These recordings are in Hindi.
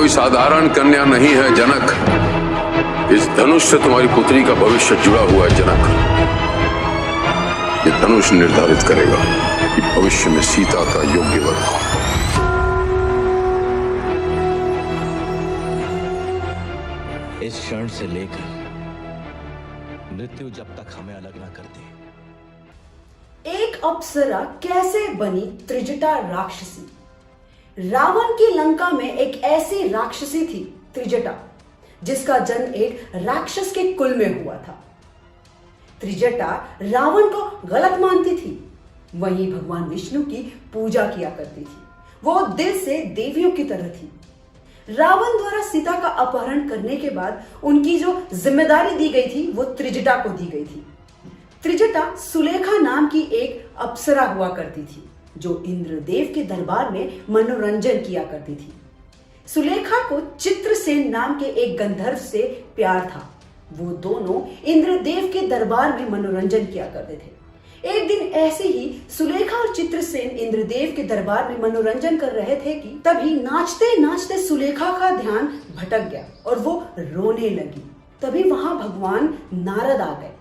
कोई साधारण कन्या नहीं है जनक। इस धनुष से तुम्हारी पुत्री का भविष्य जुड़ा हुआ है जनक। ये धनुष निर्धारित करेगा कि भविष्य में सीता का योग्य वर कौन। इस क्षण से लेकर मृत्यु जब तक हमें अलग ना कर दे। एक अप्सरा कैसे बनी त्रिजटा राक्षसी। रावण की लंका में एक ऐसी राक्षसी थी त्रिजटा, जिसका जन्म एक राक्षस के कुल में हुआ था। त्रिजटा रावण को गलत मानती थी, वहीं भगवान विष्णु की पूजा किया करती थी। वो दिल से देवियों की तरह थी। रावण द्वारा सीता का अपहरण करने के बाद उनकी जो जिम्मेदारी दी गई थी वो त्रिजटा को दी गई थी। त्रिजटा सुलेखा नाम की एक अप्सरा हुआ करती थी, जो इंद्रदेव के दरबार में मनोरंजन किया करती थी। सुलेखा को चित्रसेन नाम के एक गंधर्व से प्यार था। वो दोनों इंद्रदेव के दरबार में मनोरंजन किया करते थे। एक दिन ऐसे ही सुलेखा और चित्रसेन इंद्रदेव के दरबार में मनोरंजन कर रहे थे कि तभी नाचते नाचते सुलेखा का ध्यान भटक गया और वो रोने लगी। तभी वहां भगवान नारद आ गए।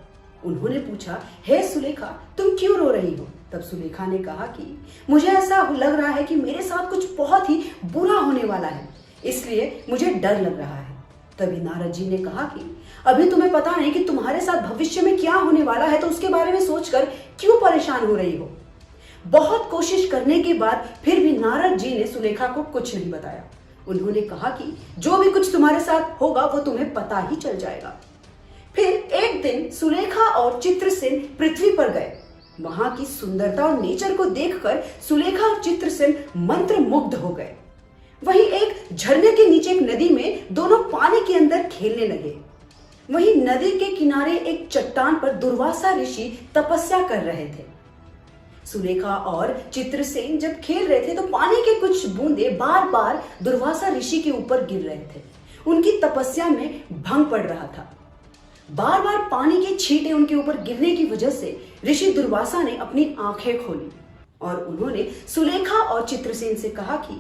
उन्होंने पूछा, हे सुलेखा, तुम क्यों रो रही हो? तब सुलेखा ने कहा कि मुझे ऐसा लग रहा है कि मेरे साथ कुछ बहुत ही बुरा होने वाला है, इसलिए मुझे डर लग रहा है। तभी नारद जी ने कहा कि अभी तुम्हें पता नहीं कि तुम्हारे साथ भविष्य में क्या होने वाला है, तो उसके बारे में सोचकर क्यों परेशान हो रही हो? बहुत कोशिश करने के बाद फिर भी नारद जी ने सुलेखा को कुछ नहीं बताया। उन्होंने कहा कि जो भी कुछ तुम्हारे साथ होगा वो तुम्हें पता ही चल जाएगा। फिर एक दिन सुलेखा और चित्रसेन पृथ्वी पर गए। वहां की सुंदरता और नेचर को देखकर सुलेखा और चित्रसेन मंत्र मुग्ध हो गए। वहीं एक झरने के नीचे एक नदी में दोनों पानी के अंदर खेलने लगे। वहीं नदी के किनारे एक चट्टान पर दुर्वासा ऋषि तपस्या कर रहे थे। सुलेखा और चित्रसेन जब खेल रहे थे तो पानी के कुछ बूंदे बार बार दुर्वासा ऋषि के ऊपर गिर रहे थे। उनकी तपस्या में भंग पड़ रहा था। बार बार पानी के छींटे उनके ऊपर गिरने की वजह से ऋषि दुर्वासा ने अपनी आंखें खोली और उन्होंने सुलेखा और चित्रसेन से कहा कि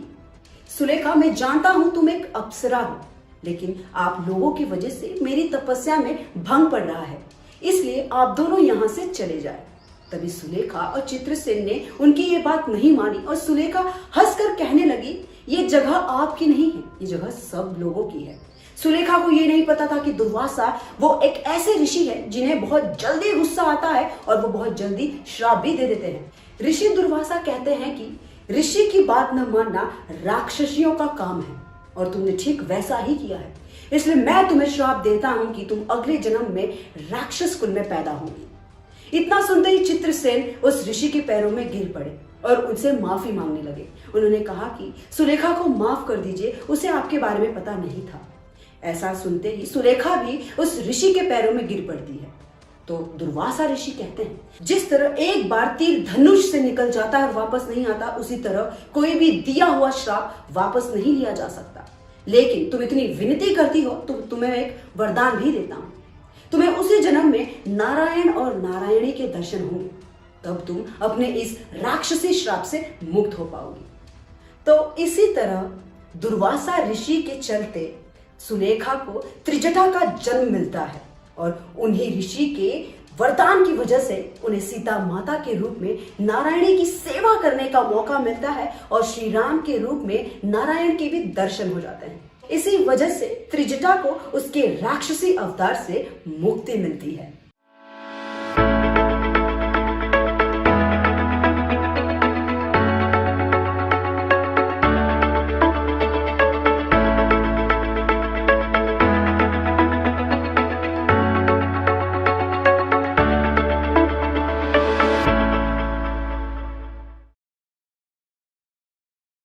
सुलेखा, मैं जानता हूं तुम एक अप्सरा हो, लेकिन आप लोगों की वजह से मेरी तपस्या में भंग पड़ रहा है, इसलिए आप दोनों यहां से चले जाए। तभी सुलेखा और चित्रसेन ने उनकी ये बात नहीं मानी और सुलेखा हंसकर कहने लगी, ये जगह आपकी नहीं है, ये जगह सब लोगों की है। सुलेखा को ये नहीं पता था कि दुर्वासा वो एक ऐसे ऋषि है जिन्हें बहुत जल्दी गुस्सा आता है और वो बहुत जल्दी श्राप भी दे देते हैं। ऋषि दुर्वासा कहते हैं कि ऋषि की बात न मानना राक्षसियों का काम है और तुमने ठीक वैसा ही किया है, इसलिए मैं तुम्हें श्राप देता हूं कि तुम अगले जन्म में राक्षस कुल में पैदा होंगी। इतना सुनते ही चित्रसेन उस ऋषि के पैरों में गिर पड़े और उनसे माफी मांगने लगे। उन्होंने कहा कि सुलेखा को माफ कर दीजिए, उसे आपके बारे में पता नहीं था। ऐसा सुनते ही सुलेखा भी उस ऋषि के पैरों में गिर पड़ती है। तो दुर्वासा ऋषि कहते हैं, जिस तरह एक बार तीर धनुष से निकल जाता है और वापस नहीं आता, उसी तरह कोई भी दिया हुआ श्राप वापस नहीं लिया जा सकता। लेकिन तुम इतनी विनती करती हो तो तुम्हें एक वरदान भी देता हूं। तुम्हें उसी जन्म में नारायण और नारायणी के दर्शन होंगे, तब तुम अपने इस राक्षसी श्राप से मुक्त हो पाओगी। तो इसी तरह दुर्वासा ऋषि के चलते सुलेखा को त्रिजटा का जन्म मिलता है और उन्हीं ऋषि के वरदान की वजह से उन्हें सीता माता के रूप में नारायणी की सेवा करने का मौका मिलता है और श्री राम के रूप में नारायण के भी दर्शन हो जाते हैं। इसी वजह से त्रिजटा को उसके राक्षसी अवतार से मुक्ति मिलती है।